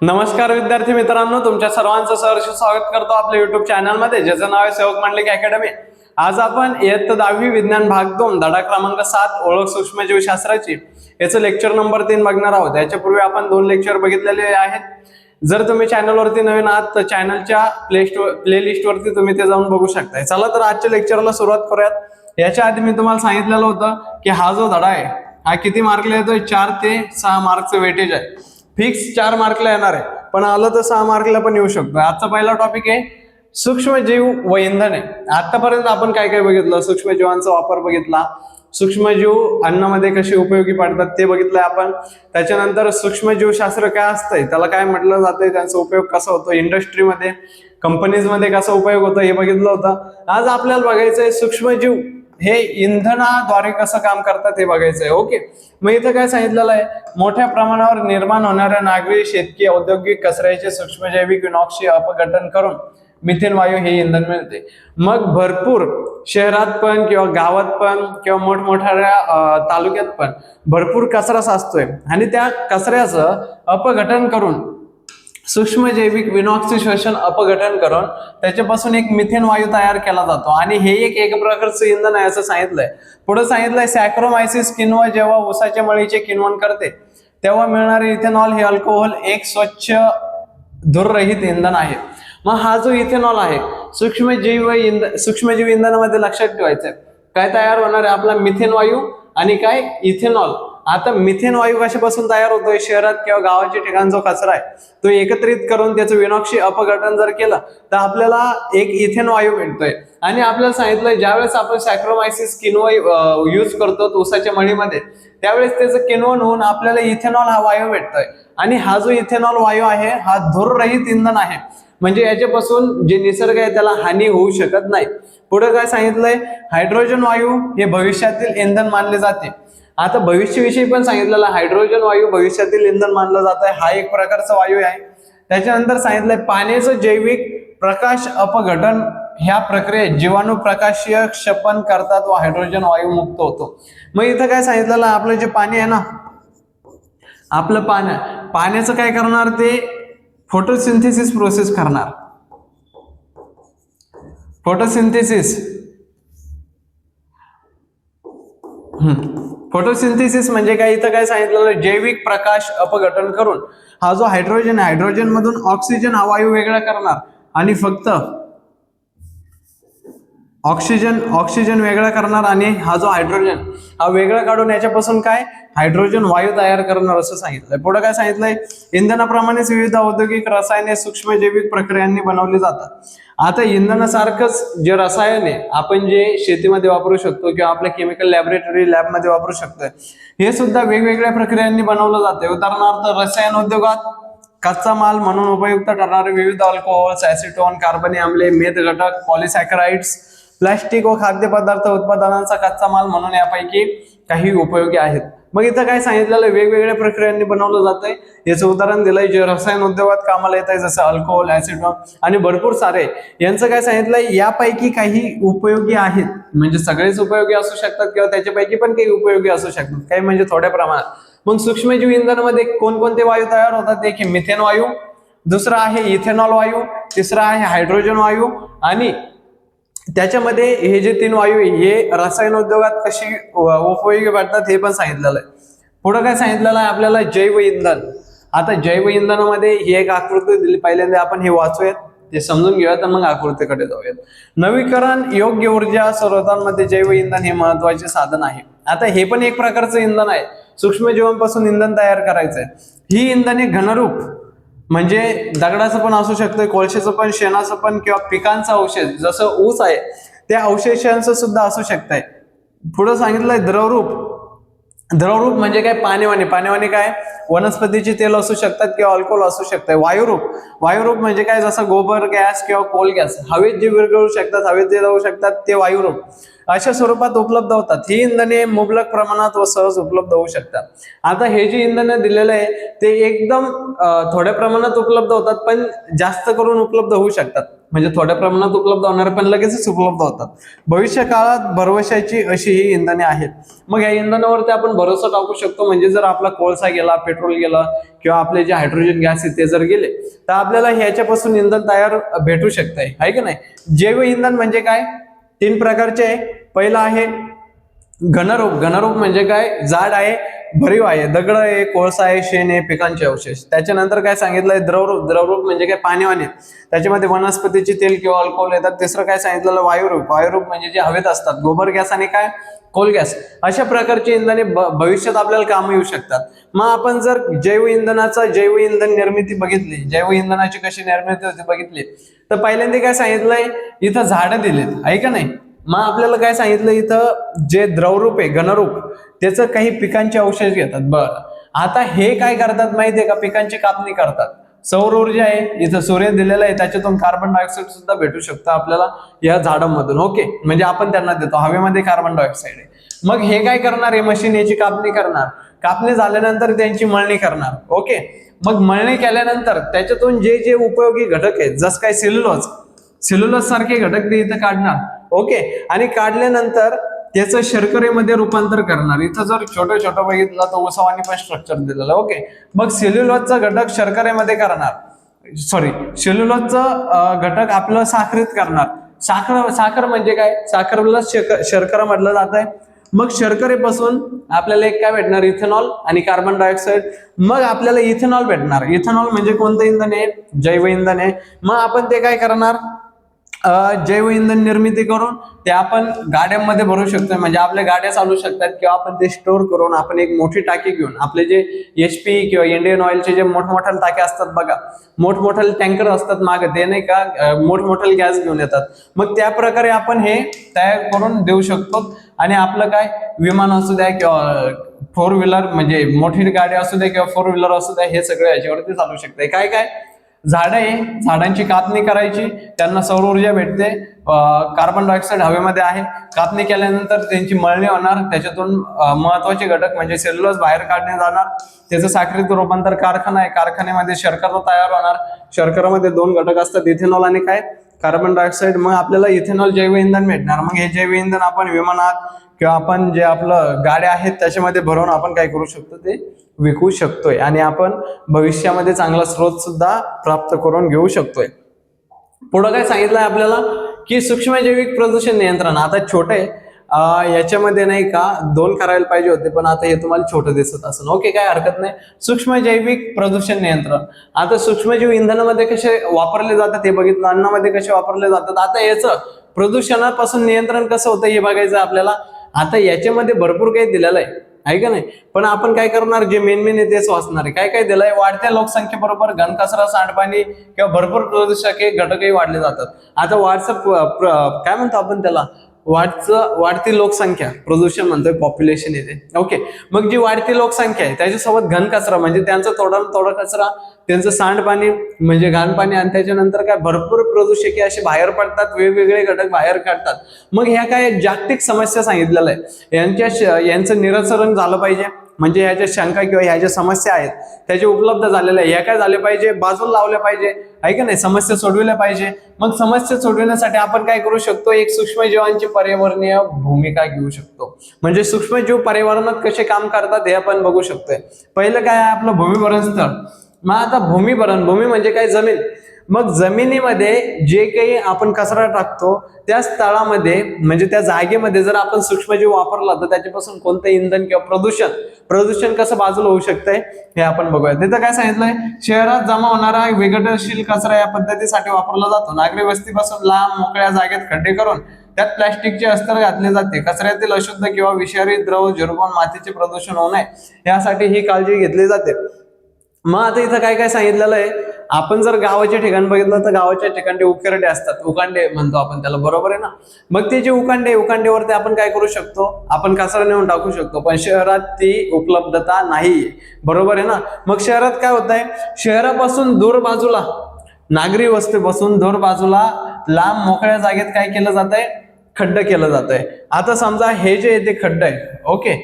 नमस्कार विद्यार्थी मित्रांनो, तुमच्या सर्वांचं सहर्ष स्वागत करतो आपल्या युट्यूब चॅनलमध्ये, ज्याचं नाव आहे सेवक मंडलिक अकॅडमी। आज आपण इयत्ता 10वी विज्ञान भाग 2 धडा क्रमांक 7 ओळख सूक्ष्मजीवशास्त्राची याचं लेक्चर नंबर 3 बघणार आहोत। याच्यापूर्वी आपण 2 लेक्चर बघितलेले आहेत। जर तुम्ही चॅनलवरती नवीन आहात तर चॅनलच्या प्लेलिस्ट वरती तुम्ही ते जाऊन बघू शकता। चला तर आजच्या लेक्चरला सुरुवात करूयात। याच्या आधी मी तुम्हाला सांगितलेलं होतं की हा जो धडा आहे हा किती मार्कला येतोय, 4 ते 6 मार्कचं वेटेज आहे। फिक्स 4 मार्कला येणार आहे, पण आलं तर 6 मार्कला पण येऊ शकतो। आजचा पहिला टॉपिक आहे सूक्ष्मजीव व इंधन आहे। आतापर्यंत आपण काय काय बघितलं, सूक्ष्मजीवांचा वापर बघितला, सूक्ष्मजीव अन्नामध्ये कसे उपयोगी पडतात ते बघितलंय आपण। त्याच्यानंतर सूक्ष्मजीवशास्त्र काय असतंय, त्याला काय म्हटलं जातंय, त्यांचा उपयोग कसा होतो, इंडस्ट्रीमध्ये कंपनीज मध्ये कसा उपयोग होतो हे बघितलं होतं। आज आपल्याला बघायचंय सूक्ष्मजीव हे इंधनाद्वारे कसं काम करतात हे बघायचंय। ओके, मग इथं काय सांगितलेलं आहे, मोठ्या प्रमाणावर निर्माण होणाऱ्या नागरी, शेतकी, औद्योगिक कचऱ्याचे सूक्ष्मजैविक विनॉक्सचे अपघटन करून मिथेन वायू हे इंधन मिळते। मग भरपूर शहरात पण किंवा गावात पण किंवा मोठमोठ्या तालुक्यात पण भरपूर कचरा साचतोय आणि त्या कचऱ्याचं अपघटन करून सूक्ष्मजैविक विनॉक्सचे शोषण अपघटन करून त्याच्यापासून एक मिथेन वायू तयार केला जातो आणि हे एक प्रकारचं इंधन आहे असं सांगितलंय। पुढे सांगितलंय सॅक्रोमायसिस किण्व जेव्हा ऊसाच्या मळीचे किण्वन करते तेव्हा मिळणारे इथेनॉल हे अल्कोहोल एक स्वच्छ धूररहित इंधन आहे। मग हा जो इथेनॉल आहे सूक्ष्मजीव इंधनामध्ये लक्षात ठेवायचंय, काय तयार होणार आहे आपला मिथेन वायू आणि काय इथेनॉल। आता मिथेन वायू कशापासून तयार होतोय, शहरात किंवा गावाच्या ठिकाणी जो कचरा आहे तो एकत्रित करून त्याचं विनॉक्सची अपघटन जर केलं तर आपल्याला एक इथेन वायू भेटतोय। आणि आपल्याला सांगितलंय ज्यावेळेस आपण सॅक्रोमायसिस किण्व यूज करतो ऊसाच्या मळीमध्ये त्यावेळेस त्याचं किण्वन होऊन आपल्याला इथेनॉल हा वायू भेटतोय आणि हा जो इथेनॉल वायू आहे हा धूररहित इंधन आहे, म्हणजे याच्यापासून जे निसर्ग आहे त्याला हानी होऊ शकत नाही। पुढे काय सांगितलंय, हायड्रोजन वायू हे भविष्यातील इंधन मानले जाते। आता भविष्याविषयी पण सांगितलेलं, हायड्रोजन वायू भविष्यातील इंधन मानलं जात आहे, हा एक प्रकारचा वायू आहे। त्याच्यानंतर सांगितलंय पाण्याचं जैविक प्रकाश अपघटन ह्या प्रक्रियेत जीवाणू प्रकाशीय क्षपन करतात व हायड्रोजन वायू मुक्त होतो। मग इथं काय सांगितलेलं, आपलं जे पाणी आहे ना, आपलं पाण्याचं काय करणार, ते फोटोसिंथेसिस प्रोसेस करणार। फोटोसिंथेसिस म्हणजे काय, इथं काय सांगितलेलं, जैविक प्रकाश अपघटन करून हा जो हायड्रोजन आहे, हायड्रोजन मधून ऑक्सिजन हा वायू वेगळा करणार आणि फक्त ऑक्सिजन वेगळा करणार आणि हा जो हायड्रोजन हा वेगळा काढून याच्यापासून काय हायड्रोजन वायू तयार करणार असं सांगितलंय। पुढे काय सांगितलंय, इंधनाप्रमाणेच विविध औद्योगिक रसायने सूक्ष्मजैविक प्रक्रियांनी बनवली जातात। आता इंधनासारखंच जे रसायन आहे आपण जे शेतीमध्ये वापरू शकतो किंवा आपल्या केमिकल लॅबमध्ये वापरू शकतो, हे सुद्धा वेगवेगळ्या प्रक्रियांनी बनवलं जाते। उदाहरणार्थ रसायन उद्योगात कच्चा माल म्हणून उपयुक्त ठरणारे विविध अल्कोहोल्स, ऍसिटोन, कार्बनी आम्ले, मेद घटक, पॉलिसॅकराइड्स, प्लास्टिक व खाद्यपदार्थ उत्पादनांचा कच्चा माल म्हणून यापैकी काही उपयोगी आहेत। मग इथं काय सांगितलेलं, वेगवेगळ्या प्रक्रियांनी बनवलं जातंय, याचं उदाहरण दिलंय जे रसायन उद्योगात कामाला येत आहे, जसं अल्कोहोल, ऍसिटोन आणि भरपूर सारे। यांचं काय सांगितलंय, यापैकी काही उपयोगी आहेत, म्हणजे सगळेच उपयोगी असू शकतात किंवा त्याच्यापैकी पण काही उपयोगी असू शकतात, काही म्हणजे थोड्या प्रमाणात। मग सूक्ष्मजीव इंधनामध्ये कोणकोणते वायू तयार होतात, एक मिथेन वायू, दुसरा आहे इथेनॉल वायू, तिसरा आहे हायड्रोजन वायू आणि त्याच्यामध्ये हे जे 3 वायू आहे हे रसायन उद्योगात कशी उपयोगी पडतात हे पण सांगितलेलं आहे। पुढे काय सांगितलेलं आहे आपल्याला, जैव इंधन। आता जैव इंधनामध्ये ही एक आकृती दिली, पहिल्यांदा आपण हे वाचूयात, ते समजून घेऊयात मग आकृतीकडे जाऊयात। नवीकरण योग्य ऊर्जा स्रोतांमध्ये जैव इंधन हे महत्वाचे साधन आहे। आता हे पण एक प्रकारचं इंधन आहे, सूक्ष्मजीवांपासून इंधन तयार करायचंय। ही इंधने घनरूप म्हणजे दगडाचं पण असू शकतं, कोळशाचं पण, शेणाचं पण किंवा पिकांचं अवशेष जसं ऊस आहे त्या अवशेषांचं सुद्धा असू शकतंय। पुढे सांगितलंय द्रवरूप म्हणजे काय, पाण्यावाने काय, वनस्पतीचे तेल असू शकतात किंवा अल्कोहोल असू शकतंय। वायुरूप म्हणजे काय, जसं गोबर गॅस किंवा कोल गॅस हवेत जे विरघळू शकतात, हवेत जे जाऊ शकतात ते वायुरूप। अशा स्वरूपात उपलब्ध होतात. ही इंधने मुबलक प्रमाणात व सहज उपलब्ध होऊ शकतात. आता हे जे इंधन दिलेलं आहे ते एकदम थोड्या प्रमाणात उपलब्ध होतात, पण जास्त करून उपलब्ध होऊ शकतात. म्हणजे थोड्या प्रमाणात उपलब्ध होणार पण लगेचच उपलब्ध होतात. भविष्य काळात भरवशाची अशी ही इंधने आहेत. मग या इंधनावरती आपण भरोसा टाकू शकतो. म्हणजे जर आपला कोळसा गेला, पेट्रोल गेला किंवा आपले जे हायड्रोजन गॅस आहे ते जर गेले तर आपल्याला ह्याच्यापासून इंधन तयार भेटू शकतंय, आहे की नाही. जैव इंधन म्हणजे काय, 3 प्रकारचे आहे. पहिला आहे घनरूप. घनरूप म्हणजे काय, जाड आहे, भरीव आहे, दगड आहे, कोळसा आहे, शेण आहे, पिकांचे अवशेष. त्याच्यानंतर काय सांगितलंय, द्रवरूप. द्रवरूप म्हणजे काय, पाणीवाणी, त्याच्यामध्ये वनस्पतीचे तेल किंवा अल्कोहोल येतात. तिसरं काय सांगितलेलं, वायुरूप. वायुरूप म्हणजे जे हवेत असतात, गोबर गॅस आणि काय, कोल गॅस. अशा प्रकारची इंधने भविष्यात आपल्याला काम येऊ शकतात. मग आपण जर जैव इंधन निर्मिती बघितली, जैव इंधनाची कशी निर्मिती होती बघितली, तर पहिल्यांदा काय सांगितलंय, इथं झाडं दिलेत, आहे का नाही. मग आपल्याला काय सांगितलं, इथं जे द्रवरूप आहे, घनरूप, त्याचं काही पिकांचे अवशेष घेतात. बरं, आता हे काय करतात माहितीये का, पिकांची कापणी करतात. सौर ऊर्जा आहे, इथं सूर्य दिलेला आहे, त्याच्यातून कार्बन डायऑक्साईड सुद्धा भेटू शकतं आपल्याला या झाडांमधून. ओके, म्हणजे आपण त्यांना देतो, हवेमध्ये कार्बन डायऑक्साईड आहे. मग हे काय करणार, हे मशीन याची कापणी करणार. कापणी झाल्यानंतर त्यांची मळणी करणार. ओके, मग मळणी केल्यानंतर त्याच्यातून जे जे उपयोगी घटक आहेत, जसं काय सेल्युलोज सारखे घटक ते इथं काढणार. ओके, आणि काढल्यानंतर त्याचं शर्करेमध्ये रूपांतर करणार. इथं जर छोटं बघितलं तर उसावानी पण स्ट्रक्चर दिलेलं. ओके, मग सेल्युलोजचा घटक शर्करेमध्ये करणार, सेल्युलोजचा घटक आपलं साखरेत करणार. साखर म्हणजे काय, साखरला शर्करा म्हटलं जात आहे. मग शर्करेपासून आपल्याला एक काय भेटणार, इथेनॉल आणि कार्बन डायऑक्साईड. मग आपल्याला इथेनॉल भेटणार. इथेनॉल म्हणजे कोणतं इंधन आहे, जैव इंधन आहे. मग आपण ते काय करणार, जैव इंधन निर्मिती करून ते आपण गाड्यांमध्ये भरू शकतो. म्हणजे आपल्या गाड्या चालू शकतात किंवा आपण ते स्टोअर करून आपण एक मोठी टाकी घेऊन, आपले जे HP किंवा इंडियन ऑइलचे जे मोठमोठ्या टाक्या असतात बघा, मोठमोठे टँकर असतात मागे, ते नाही का मोठमोठे गॅस घेऊन येतात. मग त्या प्रकारे आपण हे तयार करून देऊ शकतो. आणि आपलं काय, विमान असू द्या किंवा 4 व्हीलर म्हणजे मोठी गाडी असू द्या किंवा 4 व्हीलर असू द्या, हे सगळं याच्यावरती चालू शकते. काय काय, झाडं आहे, झाडांची कापणी करायची, त्यांना सौर ऊर्जा भेटते, कार्बन डायऑक्साईड हवेमध्ये आहे. कापणी केल्यानंतर त्यांची मळणी होणार, त्याच्यातून महत्वाचे घटक म्हणजे सेल्युलोज बाहेर काढले जाणार. त्याचं साखरेत रूपांतर कारखाना आहे, कारखान्यामध्ये शर्करा तयार होणार. शर्करामध्ये 2 घटक असतात, इथेनॉल आणि काय, कार्बन डायऑक्साईड. मग आपल्याला इथेनॉल जैव इंधन भेटणार. मग हे जैव इंधन आपण विमानात किंवा आपण जे आपलं गाड्या आहेत त्याच्यामध्ये भरून आपण काय करू शकतो, ते विकू शकतोय. आणि आपण भविष्यामध्ये चांगला स्रोत सुद्धा प्राप्त करून घेऊ शकतोय. पुढं काय सांगितलंय आपल्याला की सूक्ष्मजैविक प्रदूषण नियंत्रण. आता छोटे याच्यामध्ये नाही का 2 करायला पाहिजे होते, पण आता हे तुम्हाला छोटं दिसत असेल. ओके, काय हरकत नाही. सूक्ष्मजैविक प्रदूषण नियंत्रण. आता सूक्ष्मजीव इंधनामध्ये कसे वापरले जातात हे बघितलं, अन्नामध्ये कसे वापरले जातात. आता याचं प्रदूषणापासून नियंत्रण कसं होतं हे बघायचं आपल्याला. आता याच्यामध्ये भरपूर काही दिलेलं आहे का नाही, पण आपण काय करणार, जे मेन आहे तेच वाचणार आहे. काय काय दिलंय, वाढत्या लोकसंख्येबरोबर घनकचरा, सांडपाणी किंवा भरपूर प्रदूषक घटकही वाढले जातात. आता काय म्हणतो आपण त्याला, वाढती लोकसंख्या, प्रदूषण म्हणतोय, पॉप्युलेशन येते. ओके, मग जी वाढती लोकसंख्या आहे त्याच्यासोबत घन कचरा म्हणजे त्यांचा थोडा कचरा, त्यांचं सांडपाणी म्हणजे घाणपाणी, आणि त्याच्यानंतर काय भरपूर प्रदूषके असे बाहेर पडतात, वेगवेगळे घटक बाहेर काढतात. मग ह्या काय जागतिक समस्या सांगितलेल्या आहे, यांचं निराकरण झालं पाहिजे. म्हणजे ह्या ज्या शंका किंवा ह्या ज्या समस्या आहेत त्याचे उपलब्ध झालेल्या ह्या काय झाले पाहिजे, बाजूला लावल्या पाहिजे, आहे का नाही, समस्या सोडविल्या पाहिजे. मग समस्या सोडविण्यासाठी आपण काय करू शकतो, एक सूक्ष्मजीवांची पर्यावरणीय भूमिका घेऊ शकतो. म्हणजे सूक्ष्मजीव पर्यावरणात कसे काम करतात हे आपण बघू शकतोय. पहिलं काय आहे आपलं भूमिभरण स्थळ. मग आता भूमी म्हणजे काय, जमीन. मग जमिनीमध्ये जे काही आपण कचरा टाकतो त्या स्थळामध्ये म्हणजे त्या जागेमध्ये जर आपण सूक्ष्मजीव वापरला तर त्याच्यापासून कोणतं इंधन किंवा प्रदूषण कसं बाजूला होऊ शकतंय हे आपण बघूया. तिथं काय सांगितलंय, शहरात जमा होणारा विघटनशील कचरा या पद्धतीसाठी वापरला जातो. नागरी वस्तीपासून लांब मोकळ्या जागेत खड्डे करून त्यात प्लॅस्टिकचे अस्तर घातले जाते. कचऱ्यातील अशुद्ध किंवा विषारी द्रव झिरपून मातीचे प्रदूषण होऊ नये यासाठी ही काळजी घेतली जाते. मग आता इथं काय काय सांगितलेलं आहे, आपण जर गावाच्या ठिकाणी बघितलं तर गावाच्या ठिकाणी उकिरडे असतात, उकांडे म्हणतो आपण त्याला, बरोबर आहे ना. मग ते जे उकांडेवरती आपण काय करू शकतो, आपण कचरा नेऊन टाकू शकतो. पण शहरात ती उपलब्धता नाही, बरोबर आहे ना. मग शहरात काय होत आहे, शहरापासून दूर बाजूला, नागरी वस्तीपासून दूर बाजूला लांब मोकळ्या जागेत काय केलं जात आहे, खड्डं केलं जात आहे. आता समजा हे जे आहे ते खड्डं आहे. ओके,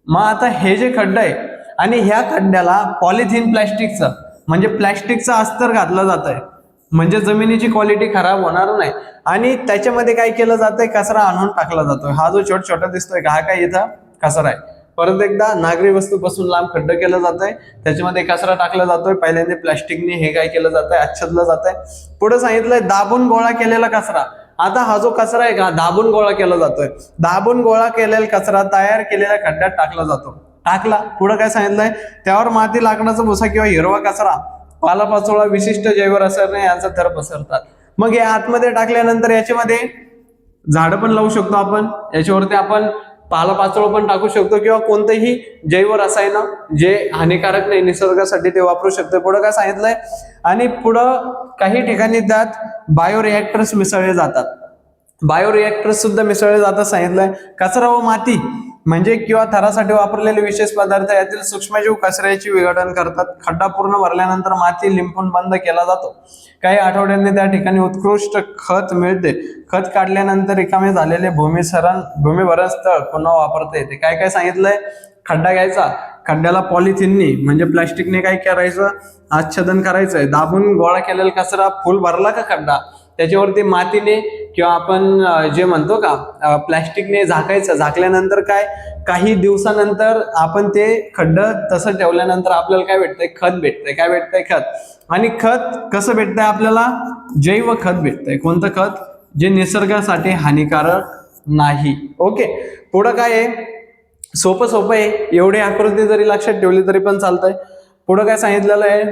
मग आता हे जे खड्डं आहे आणि ह्या खड्ड्याला पॉलिथिन प्लॅस्टिकचं म्हणजे प्लॅस्टिकचं अस्तर घातलं जात आहे, म्हणजे जमिनीची क्वालिटी खराब होणार नाही. आणि त्याच्यामध्ये काय केलं जातंय, कचरा आणून टाकला जातोय. हा जो छोटा छोटा दिसतोय का, हा काय इथं कचरा आहे. परत एकदा नागरी वस्तूपासून लांब खड्डं केलं जातंय, त्याच्यामध्ये कचरा टाकला जातोय. पहिल्यांदा प्लॅस्टिकने हे काय केलं जातंय, आच्छादलं जातंय. पुढे सांगितलंय दाबून गोळा केलेला कचरा. आता हा जो कचरा आहे का, दाबून गोळा केला जातोय. दाबून गोळा केलेला कचरा तयार केलेल्या खड्ड्यात टाकला जातो. टाकला. पुढे काय सांगितलंय, त्यावर माती, लाकडाचा भुसा किंवा हिरवा कचरा, पालापाचोळा, विशिष्ट जैवरसायने यांचा थर पसरतात. मग हे आतमध्ये टाकल्यानंतर याच्यामध्ये झाडं पण लावू शकतो आपण, याच्यावरती आपण पालापाचोळा पण टाकू शकतो किंवा कोणतेही जैव रसायन जे हानिकारक नाही निसर्गासाठी ते वापरू शकतो. पुढे काय सांगितलंय, आणि पुढं काही ठिकाणी त्यात बायोरिएक्टर्स मिसळले जातात. बायोरिएक्टर्स सुद्धा मिसळले जातात सांगितलंय. कचरा व माती म्हणजे किंवा थरासाठी वापरलेले विशेष पदार्थ यातील सूक्ष्मजीव कचऱ्याची विघटन करतात. खड्डा पूर्ण भरल्यानंतर माती लिंपून बंद केला जातो. काही आठवड्यांनी त्या ठिकाणी उत्कृष्ट खत मिळते. खत काढल्यानंतर रिकामे झालेले भूमिभरण स्थळ पुन्हा वापरता येते. काय काय सांगितलंय, खड्डा घ्यायचा, खड्ड्याला पॉलिथिननी म्हणजे प्लास्टिकने काय करायचं, आच्छादन करायचंय. दाबून गोळा केलेला कचरा फुल भरला का खड्डा, त्याच्यावरती मातीने किंवा आपण जे म्हणतो का प्लॅस्टिकने झाकायचं. झाकल्यानंतर काय, काही दिवसानंतर आपण ते खड्डं तसं ठेवल्यानंतर आपल्याला काय भेटतंय, खत भेटतंय. काय भेटतंय, खत. आणि खत कसं भेटतंय आपल्याला, जैव खत भेटतंय. कोणतं खत, जे निसर्गासाठी हानिकारक नाही. ओके, पुढं काय आहे, सोपं सोपं आहे. एवढी आकृती जरी लक्षात ठेवली तरी पण चालतंय. पुढं काय सांगितलेलं आहे,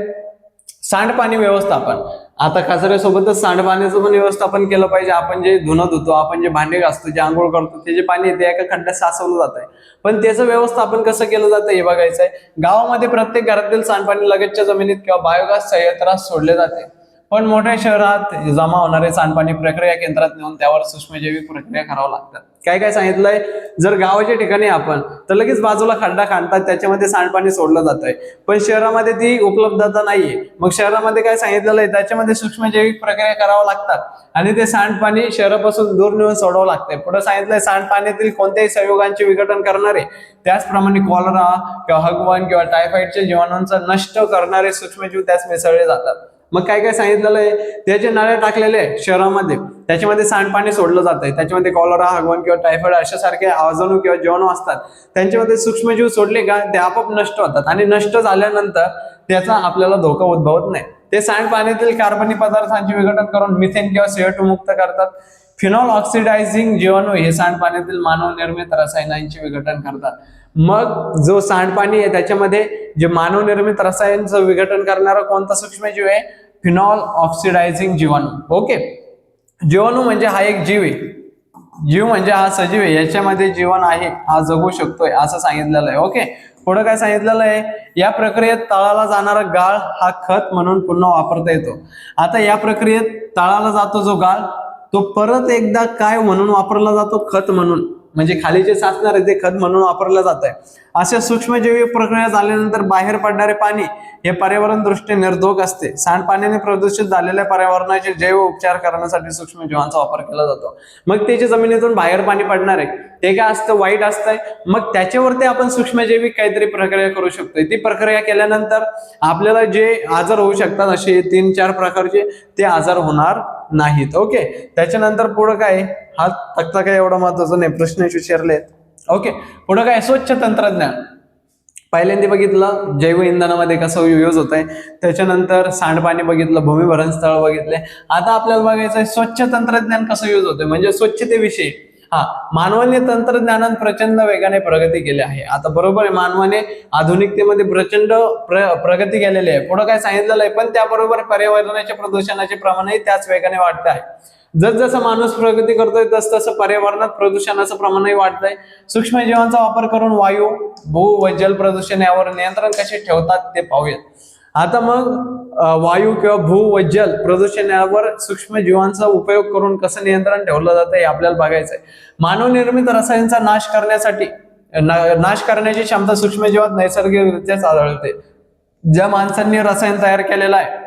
सांडपाणी व्यवस्थापन. आता कचऱ्यासोबतच सांडपाण्याचं पण व्यवस्थापन केलं पाहिजे. आपण जे धुणं धुतो, आपण जे भांडे घासतो, जे आंघोळ करतो, ते जे पाणी ते एका खड्ड्यात साचवलं जात आहे. पण त्याचं व्यवस्थापन कसं केलं जातं हे बघायचंय. गावामध्ये प्रत्येक घरातील सांडपाणी लगतच्या जमिनीत किंवा बायोगॅस संयंत्रात सोडले जाते. पण मोठ्या शहरात जमा होणारे सांडपाणी प्रक्रिया केंद्रात नेऊन त्यावर सूक्ष्मजैविक प्रक्रिया करावं लागतात. काय काय सांगितलंय, जर गावाच्या ठिकाणी आपण तर लगेच बाजूला खड्डा खणतात, त्याच्यामध्ये सांडपाणी सोडलं जात आहे. पण शहरामध्ये ती उपलब्धता नाहीये. मग शहरामध्ये काय सांगितलेलं आहे, त्याच्यामध्ये सूक्ष्मजैविक प्रक्रिया करावं लागतात आणि ते सांडपाणी शहरापासून दूर नेऊन सोडावं लागतंय. पुढे सांगितलंय, सांडपाण्यातील कोणत्याही संयोगांचे विघटन करणारे, त्याचप्रमाणे कॉलरा किंवा हगवण किंवा टायफॉइडच्या जीवाणूंचा नष्ट करणारे सूक्ष्मजीव त्यास मिसळले जातात. मग काय काय सांगितलेलं आहे, त्याचे नळे टाकलेले आहे शहरामध्ये, त्याच्यामध्ये सांडपाणी सोडलं जात आहे. त्याच्यामध्ये कॉलरा, हगवण किंवा टायफॉइड अशा सारखे आजाणू किंवा जीवाणू असतात. त्यांच्यामध्ये सूक्ष्मजीव सोडले का ते आपोआप नष्ट होतात आणि नष्ट झाल्यानंतर त्याचा आपल्याला धोका उद्भवत नाही. ते सांडपाण्यातील कार्बनी पदार्थांचे विघटन करून मिथेन किंवा CO2 मुक्त करतात. फिनॉल ऑक्सिडायझिंग जीवाणू हे सांडपाण्यातील मानव निर्मित रसायनांचे विघटन करतात. मग जो सांडपाणी आहे त्याच्यामध्ये जे मानव निर्मित रसायनांचं विघटन करणारा कोणता सूक्ष्मजीव आहे, फिनॉल ऑक्सिडायझिंग जीवाणू. ओके, जीवाणू म्हणजे हा एक जीव आहे. जीव म्हणजे हा सजीव आहे, याच्यामध्ये जीवन आहे, हा जगू शकतोय असं सांगितलेलं आहे. ओके, पुढे काय सांगितलेलं आहे, या प्रक्रियेत तळाला जाणारा गाळ हा खत म्हणून पुन्हा वापरता येतो. आता या प्रक्रियेत तळाला जातो जो गाळ, तो परत एकदा काय म्हणून वापरला जातो, खत म्हणून. म्हणजे खाली जे साचणार आहे ते खत म्हणून वापरलं जात आहे. अशा सूक्ष्मजैविक प्रक्रिया झाल्यानंतर बाहेर पडणारे पाणी हे पर्यावरण दृष्ट्या निर्धोक असते. सांडपाण्याने प्रदूषित झालेल्या पर्यावरणाचे जैव उपचार करण्यासाठी सूक्ष्मजीवांचा वापर केला जातो. मग ते जे जमिनीतून बाहेर पाणी पडणार आहे ते काय असतं, वाईट असतंय. मग त्याच्यावरती आपण सूक्ष्मजैविक काहीतरी प्रक्रिया करू शकतोय. ती प्रक्रिया केल्यानंतर आपल्याला जे आजार होऊ शकतात असे 3-4 प्रकारचे ते आजार होणार नाहीत. ओके, त्याच्यानंतर पुढे काय, हा तक्ता काय एवढा महत्वाचा नाही, प्रश्न विचारले. ओके, पुढे काय, स्वच्छ तंत्रज्ञान. पहिल्यांदा बघितलं जैव इंधनामध्ये कसं यूज होत आहे, त्याच्यानंतर सांडपाणी बघितलं, भूमिभरण स्थळ बघितले. आता आपल्याला बघायचं आहे स्वच्छ तंत्रज्ञान कसं यूज होतंय, म्हणजे स्वच्छतेविषयी. मानवाने तंत्रज्ञानात प्रचंड वेगाने प्रगती केली आहे. आता बरोबर आहे, मानवाने आधुनिकतेमध्ये प्रचंड प्रगती केलेली आहे. पुढे काय सांगितलेलं आहे, पण त्याबरोबर पर्यावरणाच्या प्रदूषणाचे प्रमाणही त्याच वेगाने वाढते आहे. जसजसं माणूस प्रगती करतोय तसतसं पर्यावरणात प्रदूषणाचं प्रमाणही वाढतंय. सूक्ष्मजीवांचा वापर करून वायू, भू व जल प्रदूषण यावर नियंत्रण कसे ठेवतात ते पाहूयात. आता मग वायू किंवा भू व जल प्रदूषणावर सूक्ष्मजीवांचा उपयोग करून कसं नियंत्रण ठेवलं जातं हे आपल्याला बघायचंय. मानव निर्मित रसायनांचा नाश करण्याची क्षमता सूक्ष्मजीवात नैसर्गिकरित्याच आढळते. ज्या माणसांनी रसायन तयार केलेलं आहे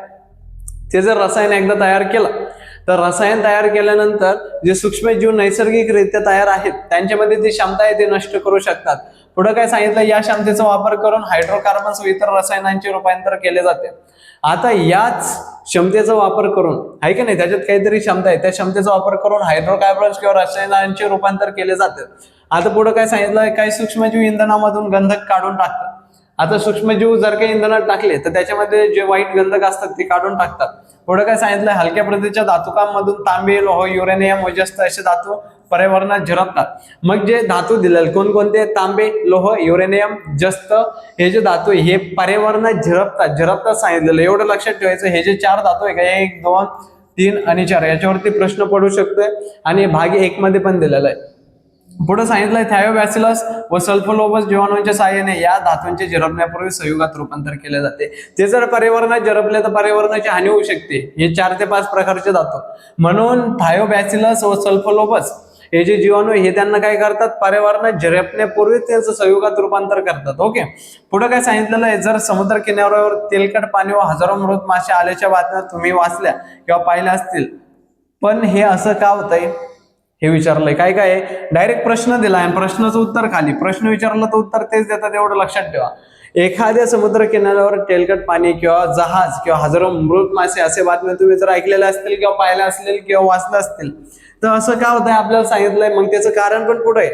ते जर रसायन एकदा तयार केलं तर रसायन तयार केल्यानंतर जे सूक्ष्मजीव नैसर्गिकरित्या तयार आहेत त्यांच्यामध्ये ती क्षमता आहे ते नष्ट करू शकतात. पुढे काय सांगितलं, या क्षमतेचा वापर करून हायड्रोकार्बन्स व इतर रसायनांचे रूपांतर केले जाते. आता याच क्षमतेचा वापर करून आहे की नाही, त्याच्यात काहीतरी क्षमता आहे, त्या क्षमतेचा वापर करून हायड्रोकार्बन्स किंवा रसायनांचे रूपांतर केले जाते. आता पुढे काय सांगितलं, काही सूक्ष्मजीव इंधनामधून गंधक काढून टाकतात. आता सूक्ष्मजीव जर काही इंधनात टाकले तर त्याच्यामध्ये जे वाईट गंधक असतात ते काढून टाकतात. पुढे काय सांगितलं, हलक्या प्रतीच्या धातुकांमधून तांबे, लोह, युरेनियम व जस्त असे धातू पर्यावरणात झिरपतात. मग जे धातू दिलेले कोणकोणते, तांबे, लोह, युरेनियम, जस्त, हे जे धातू हे पर्यावरणात झिरपतात सांगितलेलं. एवढं लक्षात ठेवायचं, हे जे 4 धातू आहे का, 1, 2, 3 आणि 4 याच्यावरती प्रश्न पडू शकतोय आणि भाग 1 मध्ये पण दिलेला आहे. पुढे सांगितलंय थायोबॅसिलस व सल्फोलोबस जीवाणूंच्या साहाय्याने या धातूंचे झिरपण्यापूर्वी संयुगात रूपांतर केले जाते. ते जर पर्यावरणात झिरपले तर पर्यावरणाची हानी होऊ शकते. हे 4 ते 5 प्रकारचे धातू, म्हणून थायोबॅसिलस व सल्फोलोबस हे जे जीवाणू हे त्यांना काय करतात, पर्यावरणात झिरपण्यापूर्वी त्यांचं संयुगात रूपांतर करतात. ओके. पुढे काय सांगितलेलं आहे, जर समुद्र किनाऱ्यावर तेलकट पाणी व हजारो मृत मासे आल्याच्या बातम्या तुम्ही वाचल्या किंवा पाहिल्या असतील, पण हे असं का होतंय हे विचारलंय. काय काय डायरेक्ट प्रश्न दिलाय आणि प्रश्नाचं उत्तर खाली, प्रश्न विचारलं तर उत्तर तेच देतात, एवढं लक्षात ठेवा. एखाद्या समुद्र किनाऱ्यावर तेलकट पाणी किंवा जहाज किंवा हजारो मृत मासे असे बातम्या तुम्ही जर ऐकलेल्या असतील किंवा पाहिल्या असतील किंवा वाचल्या असतील तर असं का होतंय आपल्याला सांगितलंय. मग त्याचं कारण पण पुढे आहे.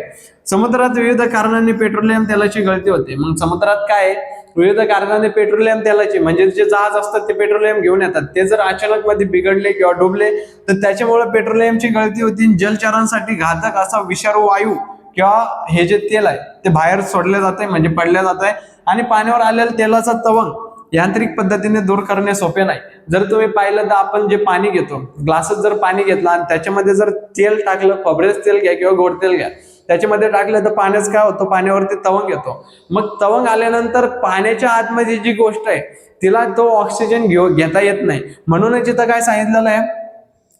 समुद्रात विविध कारणांनी पेट्रोलियम तेलाची गळती होते. मग समुद्रात काय विविध कारणाने पेट्रोलियम तेलाची म्हणजे जे जहाज असतात ते पेट्रोलियम घेऊन येतात, ते जर अचानक मध्ये बिघडले किंवा डुबले तर त्याच्यामुळे पेट्रोलियमची गळती होती. जलचरांसाठी घातक असा विषारू वायू किंवा हे जे तेल आहे ते बाहेर सोडले जाते म्हणजे पडले जात आहे आणि पाण्यावर आलेल्या तेलाचा तवंग यांत्रिक पद्धतीने दूर करणे सोपे नाही. जर तुम्ही पाहिलं तर आपण जे पाणी घेतो, ग्लासात जर पाणी घेतला आणि त्याच्यामध्ये जर तेल टाकलं, खोबरेचं तेल घ्या किंवा गोड तेल घ्या, त्याच्यामध्ये टाकलं तर पाण्याचं काय होतं, पाण्यावरती तवंग येतो. मग तवंग आल्यानंतर पाण्याच्या आतमध्ये जी गोष्ट आहे तिला तो ऑक्सिजन घेता येत नाही. म्हणूनच इथं काय सांगितलेलं आहे,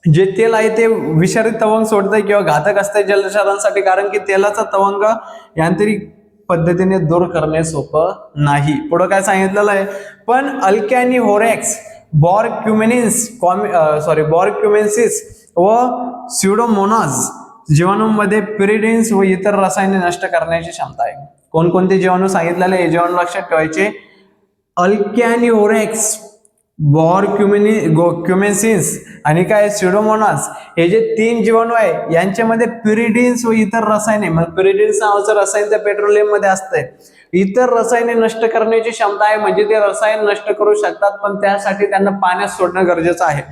जे तेल आहे ते विषारी तवंग सोडतंय किंवा घातक असतंय जलचरांसाठी, कारण की तेलाचा तवंग यांत्रिक पद्धतीने दूर करणे सोपं नाही. पुढे काय सांगितलेलं आहे, पण अल्कॅनी होरेक्स, बॉरक्युमेन्सिस व स्युडोमोनास जीवाणूंमध्ये पिरिडिन्स व इतर रसायने नष्ट करण्याची क्षमता आहे. कोणकोणते जीवाणू सांगितलेले हे जीवाणू लक्षात ठेवायचे, अल्कॅनिओरेक्स, बॉरक्युमेन्सिस आणि काय स्युडोमोनास, हे जे 3 जीवाणू आहे यांच्यामध्ये पिरिडिन्स व इतर रसायने, मग पिरिडिन्स नावाचं रसायन त्या पेट्रोलियम मध्ये असतंय, इतर रसायने नष्ट करण्याची क्षमता आहे. म्हणजे ते रसायन नष्ट करू शकतात पण त्यासाठी त्यांना पाण्यात सोडणं गरजेचं आहे.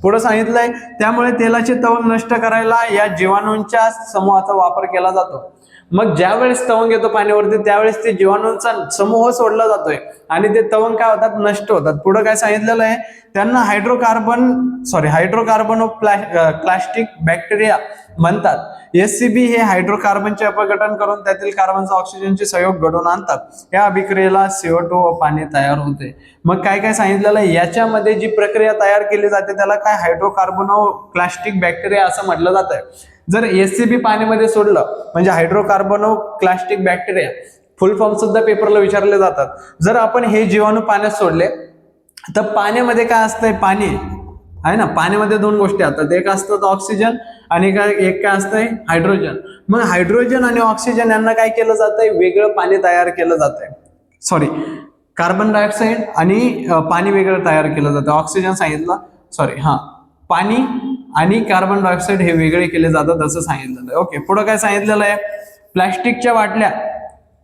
पुढे सांगितलंय, त्यामुळे तेलाचे तवंग नष्ट करायला या जीवाणूंच्या समूहाचा वापर केला जातो. मग ज्या वेळेस तवंग येतो पाण्यावरती त्यावेळेस ते जीवाणूंचा समूह सोडला जातोय आणि ते तवंग काय होतात, नष्ट होतात. पुढे काय सांगितलेलं आहे, त्यांना हायड्रोकार्बन प्लास्टिक बॅक्टेरिया म्हणतात. SCB हे हायड्रोकार्बनचे अपघटन करून त्यातील कार्बनचा ऑक्सिजनचे संयोग घडवून आणतात. या अभिक्रियेला CO2 व पाणी तयार होते. मग काय काय सांगितलेलं आहे, याच्यामध्ये जी प्रक्रिया तयार केली जाते त्याला काय हायड्रोकार्बनो प्लास्टिक बॅक्टेरिया असं म्हटलं जात आहे. जर SCB पाण्यामध्ये सोडलं म्हणजे हायड्रोकार्बनो प्लास्टिक बॅक्टेरिया, फुल फॉर्म सुद्धा पेपरला विचारले जातात. जर आपण हे जीवाणू पाण्यात सोडले तर पाण्यामध्ये काय असतंय, पाणी आहे ना, पाण्यामध्ये 2 गोष्टी असतात, एक असतं ऑक्सिजन आणि एक काय असतंय, हायड्रोजन. मग हायड्रोजन आणि ऑक्सिजन यांना काय केलं जातंय, वेगळं पाणी तयार केलं जातंय. कार्बन डायऑक्साईड आणि पाणी वेगळं तयार केलं जातं. ऑक्सिजन सांगितलं, पाणी आणि कार्बन डायऑक्साईड हे वेगळे केले जातात असं सांगितलेलं आहे. ओके. पुढे काय सांगितलेलं आहे, प्लास्टिकच्या बाटल्या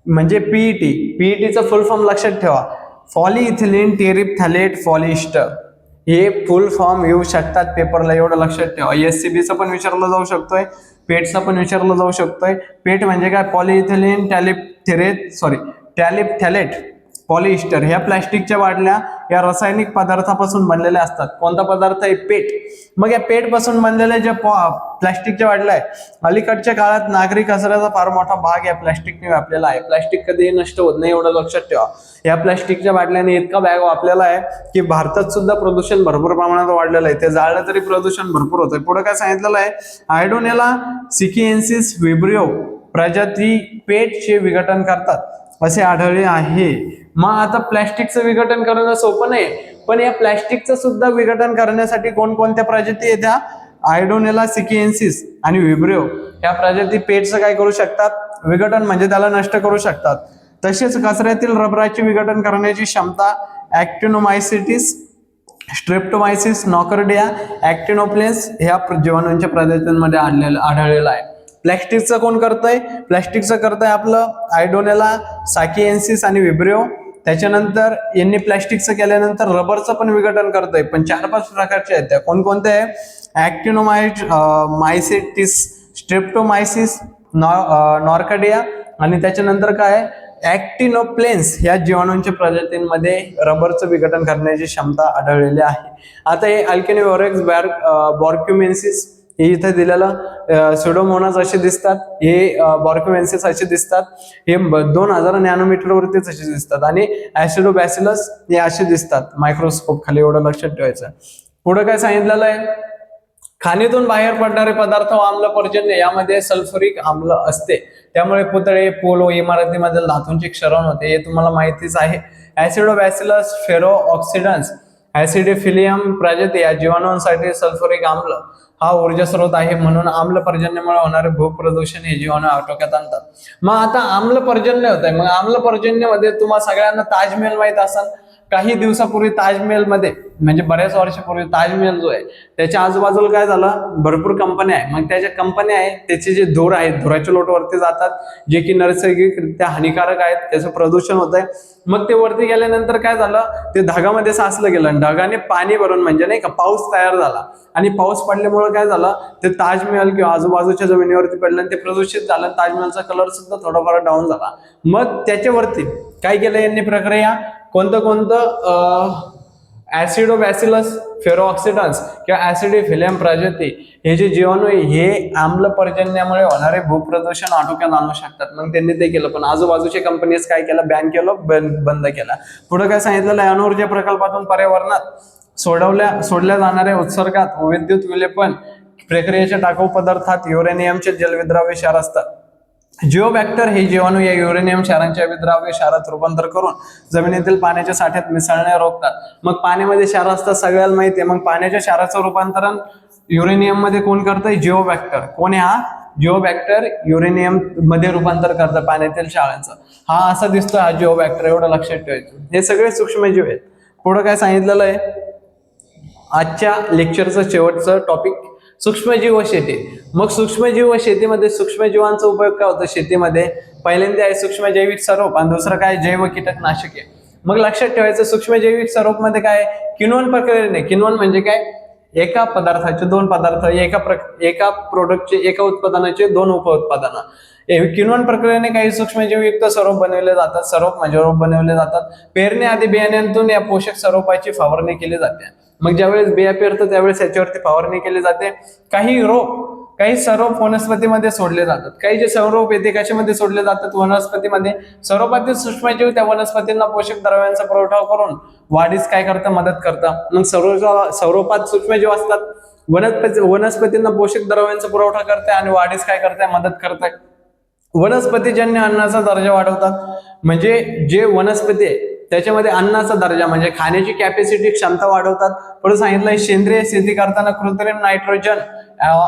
म्हणजे पीईटीचं फुल फॉर्म लक्षात ठेवा, पॉलिइथिलीन टेरिप्थॅलेट पॉलिएस्टर. हे फुल फॉर्म येऊ शकतात पेपरला, एवढं लक्षात ठेवा. SCBचं पण विचारलं जाऊ शकतोय, पेटचा पण विचारलं जाऊ शकतोय. पेट म्हणजे काय, पॉलिइथिलीन टॅलिप्थॅलेट पॉलिएस्टर. ह्या प्लास्टिकच्या बाटल्या या रासायनिक पदार्थापासून बनलेल्या असतात. कोणता पदार्थ आहे, पेट. मग या पेट पासून बनलेल्या ज्या प्लास्टिकच्या बाटल्या आहे, अलीकडच्या काळात नागरी कचऱ्याचा फार मोठा भाग या प्लास्टिकने व्यापलेला आहे. प्लास्टिक कधीही नष्ट होत नाही, एवढं लक्षात ठेवा. या प्लास्टिकच्या बाटल्याने इतका बॅग वापरलेला आहे की भारतात सुद्धा प्रदूषण भरपूर प्रमाणात वाढलेलं आहे. ते जाळलं तरी प्रदूषण भरपूर होतंय. पुढे काय सांगितलेलं आहे, आयडोनेला सिकिएन्सिस विब्रिओ प्रजाती पेटचे विघटन करतात असे आढळले आहे. मग आता प्लॅस्टिकचं विघटन करणं सोपं नाही, पण या प्लॅस्टिकचं सुद्धा विघटन करण्यासाठी कोणकोणत्या प्रजाती आहेत? त्या आयडोनेला सिकिएन्सिस आणि विब्रिओ या प्रजाती पेटचं काय करू शकतात? विघटन म्हणजे त्याला नष्ट करू शकतात. तसेच कचऱ्यातील रबराची विघटन करण्याची क्षमता ऍक्टिनोमायसिटिस, स्ट्रेप्टोमायसिस, नॉकर्डिया, ऍक्टिनोप्लेन्स ह्या जीवाणूंच्या प्रजातींमध्ये आढळलेला आहे. प्लॅस्टिकचं कोण करतंय? प्लॅस्टिकचं करतंय आपलं आयडोनेला, साकिएन्सिस आणि विब्रिओ. त्याच्यानंतर यांनी प्लॅस्टिकचं केल्यानंतर रबरचं पण विघटन करतंय, पण 4-5 प्रकारचे आहेत. त्या कोणकोणते आहे? मायसिटिस, स्ट्रेप्टोमायसिस, नॉर्कडिया आणि त्याच्यानंतर काय? ऍक्टिनोप्लेन्स ह्या जीवाणूंच्या प्रजातींमध्ये रबरचं विघटन करण्याची क्षमता आढळलेली आहे. आता हे अल्केनिओरेक्स, बॉर्क्युमेन्सिस हे इथे दिलेलं स्युडोमोनास असे दिसतात, हे बॉर्क्युमेन्सिस असे दिसतात, हे 2000 नॅनोमीटर वरतीच असे दिसतात आणि ऍसिडोबॅसिलस हे असे दिसतात मायक्रोस्कोप खाली. एवढं लक्षात ठेवायचं. पुढे काय सांगितलेलं आहे? खाणीतून बाहेर पडणारे पदार्थ व आम्ल पर्जन्य यामध्ये सल्फ्युरिक आम्ल असते, त्यामुळे पुतळे, पूल व इमारतीमधील धातूंचे क्षरण होते, हे तुम्हाला माहितीच आहे. ऍसिडोबॅसिलस, फेरो ऑक्सिडन्स, ऍसिडिफिलियम प्रजाती या जीवाणूंसाठी सल्फ्युरिक आम्ल हा ऊर्जा स्रोत आहे, म्हणून आम्ल पर्जन्यामुळे होणारे भूप्रदूषण हे जीवाणू आटोक्यात आणतात. मग आता आम्ल पर्जन्य होत आहे. मग आम्ल पर्जन्यामध्ये तुम्हाला सगळ्यांना ताजमहल माहित असेल. काही दिवसापूर्वी ताजमहल मध्ये म्हणजे बऱ्याच वर्षापूर्वी ताजमहल जो आहे त्याच्या आजूबाजूला काय झालं? भरपूर कंपन्या आहे. मग त्याच्या कंपन्या आहे त्याचे जे धूर आहेत, धुराचे लोट वरती जातात, जे की नैसर्गिकरित्या हानिकारक आहेत, त्याचं प्रदूषण होत आहे. मग ते वरती गेल्यानंतर काय झालं? ते ढगामध्ये साचलं गेलं. ढगाने पाणी भरून म्हणजे नाही का पाऊस तयार झाला आणि पाऊस पडल्यामुळे काय झालं? ते ताजमहल किंवा आजूबाजूच्या जमिनीवरती पडलं आणि ते प्रदूषित झालं. ताजमहलचा कलर सुद्धा थोडाफार डाऊन झाला. मग त्याच्यावरती काय केलं यांनी प्रक्रिया? कोणतं ऍसिडोबॅसिलस, फेरोऑक्सिडन्स किंवा ऍसिडिफिलियम प्रजाती हे जे जीवाणू आहे हे आम्ल पर्जन्यामुळे होणारे भूप्रदूषण आटोक्यात आणू शकतात. मग त्यांनी ते केलं, पण आजूबाजूच्या कंपनीज काय केलं? बॅन केलं, बंद केला. पुढे काय सांगितलेलं? अणुऊर्जा प्रकल्पातून पर्यावरणात सोडल्या जाणाऱ्या उत्सर्गात विद्युत विलेपन प्रक्रियेच्या टाकाऊ पदार्थात युरेनियमचे जलविद्राव्य क्षार असतात. जिओबॅक्टर हे जीवाणू या युरेनियम क्षारांच्या विद्राव्य क्षारात रूपांतर करून जमिनीतील पाण्याच्या साठ्यात मिसळणे रोखतात. मग पाण्यामध्ये क्षार असतात सगळ्याला माहिती आहे. मग पाण्याच्या क्षाराचं रूपांतरण युरेनियम मध्ये कोण करतंय? जिओबॅक्टर. कोण आहे हा? जिओबॅक्टर युरेनियम मध्ये रूपांतर करतं पाण्यातील क्षारांचं. हा असा दिसतो हा जिओबॅक्टर. एवढं लक्षात ठेवायचं. हे सगळे सूक्ष्मजीव आहेत. पुढे काय सांगितलेलं आहे? आजच्या लेक्चरचं शेवटचं टॉपिक सूक्ष्मजीव व शेती. मग सूक्ष्मजीव व शेतीमध्ये सूक्ष्मजीवांचा उपयोग काय होतो शेतीमध्ये? पहिल्यांदा आहे सूक्ष्म जैविक स्वरूप आणि दुसरं काय? जैव कीटकनाशके. मग लक्षात ठेवायचं सूक्ष्म जैविक स्वरूप मध्ये काय? किण्वन प्रक्रियेने. किण्वन म्हणजे काय? एका पदार्थाचे 2 पदार्थ, एका प्रोडक्टचे, एका उत्पादनाचे 2 उपउत्पादनं. किण्वन प्रक्रियेने काही सूक्ष्मजीवयुक्त स्वरूप बनवले जातात. स्वरूप म्हणजे रोप बनवले जातात. पेरण्याआधी बियाण्यांतून या पोषक स्वरूपाची फवारणी केली जाते. मग ज्यावेळेस बिया पेरतो त्यावेळेस याच्यावरती फवारणी केली जाते. काही सरोप वनस्पतीमध्ये सोडले जातात. काही जे सरोप येते कशामध्ये सोडले जातात? वनस्पतीमध्ये. सरोपातील सूक्ष्मजीव त्या वनस्पतींना पोषक द्रव्यांचा पुरवठा करून वाढीस काय करतं? मदत करतं. मग सरोपात सूक्ष्मजीव असतात. वनस्पतींना पोषक द्रव्यांचा पुरवठा करते आणि वाढीस काय करते? मदत करते. वनस्पतीजन्य अन्नाचा दर्जा वाढवतात. म्हणजे जे वनस्पती आहे त्याच्यामध्ये अन्नाचा दर्जा म्हणजे खाण्याची कॅपॅसिटी, क्षमता वाढवतात. पुढे सांगितलंय सेंद्रिय शेती करताना कृत्रिम नायट्रोजन,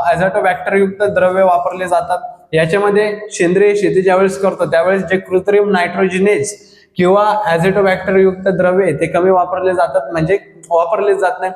ॲझोटोबॅक्टर युक्त द्रव्य वापरले जातात. याच्यामध्ये सेंद्रिय शेती ज्यावेळेस करतो त्यावेळेस जे कृत्रिम नायट्रोजनेज किंवा ॲझोटोबॅक्टर युक्त द्रव्य ते कमी वापरले जातात, म्हणजे वापरले जात नाही.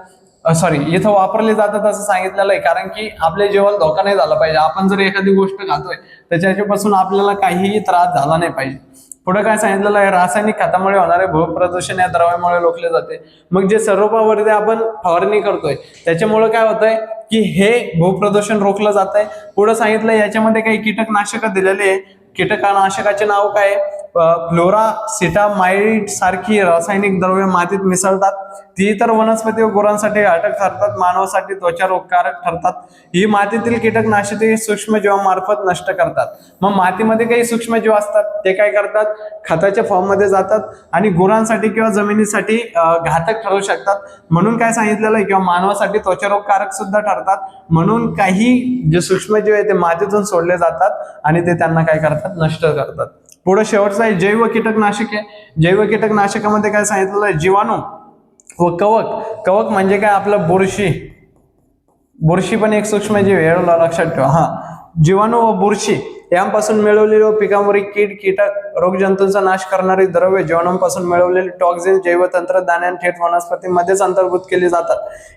इथं वापरले जातात असं सांगितलेलं आहे, कारण की आपल्या जीवाला धोका नाही झाला पाहिजे. आपण जर एखादी गोष्ट खातोय त्याच्यापासून आपल्याला काहीही त्रास झाला नाही पाहिजे. पुढे काय सांगितलेलं आहे? रासायनिक खतामुळे होणारे भूप्रदूषण या द्रव्यामुळे रोखले जाते. मग जे सरोपावरती आपण फवारणी करतोय त्याच्यामुळे काय होतंय की हे भूप्रदूषण रोखलं जात आहे. पुढे सांगितलं याच्यामध्ये काही कीटकनाशक दिलेले आहे. कीटकनाशकाचे नाव काय? फ्लोरासिटामाइड सारखी रासायनिक द्रव्ये मातीत मिसळतात. ती इतर वनस्पती व गुरांसाठी घातक ठरतात, मानवासाठी त्वचारोगकारक ठरतात. ही मातीतील कीटकनाशके सूक्ष्मजीवांमार्फत नष्ट करतात. मग मातीमध्ये काही सूक्ष्मजीव असतात ते काय करतात? खताच्या फॉर्म मध्ये जातात आणि गुरांसाठी किंवा जमिनीसाठी घातक ठरू शकतात. म्हणून काय सांगितलेलं आहे? किंवा मानवासाठी त्वचारोगकारक सुद्धा ठरतात. म्हणून काही जे सूक्ष्मजीव आहे ते मातीतून सोडले जातात आणि ते त्यांना काय करतात? नष्ट करतात. पुढे शेवटचं आहे जैव कीटकनाशके. जैव कीटकनाशकामध्ये काय सांगितलेलं आहे, जीवाणू व कवक. कवक म्हणजे काय, आपलं बुरशी. बुरशी पण एक सूक्ष्मजीव आहे, लक्षात ठेवा. हा, जीवाणू व बुरशी यांपासून मिळवलेले व पिकांवरील कीड, कीटक, रोगजंतूंचा नाश करणारी द्रव्य, जीवाणूंपासून मिळवलेले टॉक्झिन जैव तंत्रज्ञान थेट वनस्पतींमध्येच अंतर्भूत केली जातात.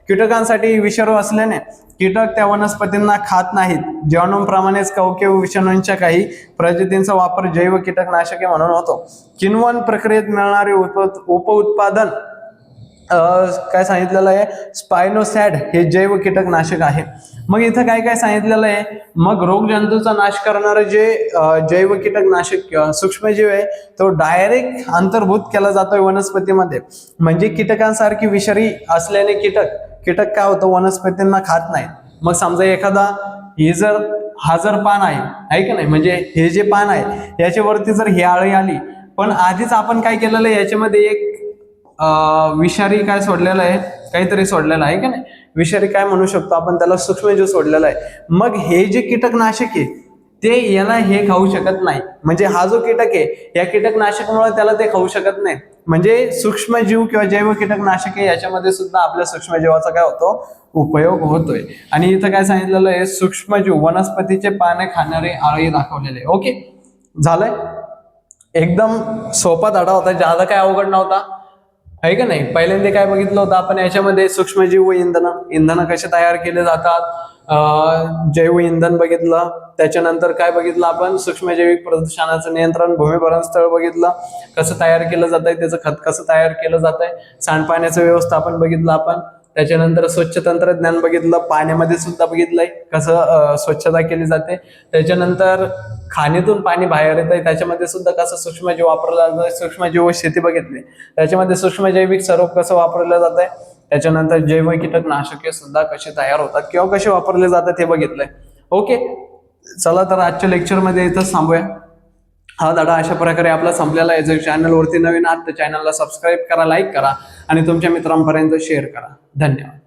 कीटकांसाठी विषाणू असल्याने कीटक त्या वनस्पतींना खात नाहीत. जीवाणूंप्रमाणेच कवके व विषाणूंच्या काही प्रजातींचा वापर जैव कीटकनाशके म्हणून होतो. किण्वन प्रक्रियेत मिळणारे उपउत्पादन काय सांगितलेलं आहे, स्पायनोसॅड हे जैव कीटकनाशक आहे. मग इथं काय काय सांगितलेलं आहे, मग रोगजंतूचा नाश करणारे जे जैव कीटकनाशक किंवा सूक्ष्मजीव आहे तो डायरेक्ट अंतर्भूत केला जातोय वनस्पतीमध्ये. म्हणजे कीटकांसारखी विषारी असलेले कीटक काय होतं, वनस्पतींना खात नाही. मग समजा एखादा हा जर पान आहे का नाही, म्हणजे हे जे पान आहे याच्यावरती जर ही आळी आली, पण आधीच आपण काय केलेलं आहे, याच्यामध्ये एक विषारी काय सोडलेलं आहे, काहीतरी सोडलेलं आहे का नाही, विषारी काय म्हणू शकतो आपण त्याला, सूक्ष्मजीव सोडलेला आहे. मग हे जे कीटकनाशक आहे ते याला हे खाऊ शकत नाही. म्हणजे हा जो कीटक आहे या कीटकनाशकामुळे त्याला ते खाऊ शकत नाही. म्हणजे सूक्ष्मजीव किंवा जैव कीटकनाशके याच्यामध्ये सुद्धा आपल्या सूक्ष्मजीवाचा काय होतो, उपयोग होतोय. आणि इथं काय सांगितलेलं आहे, सूक्ष्मजीव वनस्पतीचे पाने खाणारे आळी दाखवलेले. ओके, झालंय. एकदम सोपा धडा होता, ज्यादा काय अवघड नव्हता, आहे का नाही. पहिल्यांदा काय बघितलं होतं आपण याच्यामध्ये, सूक्ष्मजीव व इंधन कसे तयार केले जातात, जैव इंधन बघितलं. त्याच्यानंतर काय बघितलं आपण, सूक्ष्मजैविक प्रदूषणाचं नियंत्रण, भूमिभरण स्थळ बघितलं, कसं तयार केलं जात आहे, त्याचं खत कसं तयार केलं जात आहे, सांडपाण्याचं व्यवस्थापन बघितलं आपण. त्याच्यानंतर स्वच्छ तंत्रज्ञान बघितलं, पाण्यामध्ये सुद्धा बघितलंय कसं स्वच्छता केली जाते. त्याच्यानंतर खाणीतून पाणी बाहेर येत आहे, त्याच्यामध्ये सुद्धा कसं सूक्ष्मजीव वापरला जातो. सूक्ष्मजीव शेती बघितली, त्याच्यामध्ये सूक्ष्मजैविक स्वरूप कसं वापरलं जात आहे. त्याच्यानंतर जैव कीटकनाशके सुद्धा कशी तयार होतात किंवा कसे वापरले जातात हे बघितलंय. ओके, चला तर आजच्या लेक्चरमध्ये इथंच थांबूया. हा धडा अशा प्रकारे आपला संपलेला आहे. जर चॅनलवरती नवीन आहात तर चॅनलला सबस्क्राईब करा, लाईक करा आणि तुमच्या मित्रांपर्यंत शेअर करा. धन्यवाद.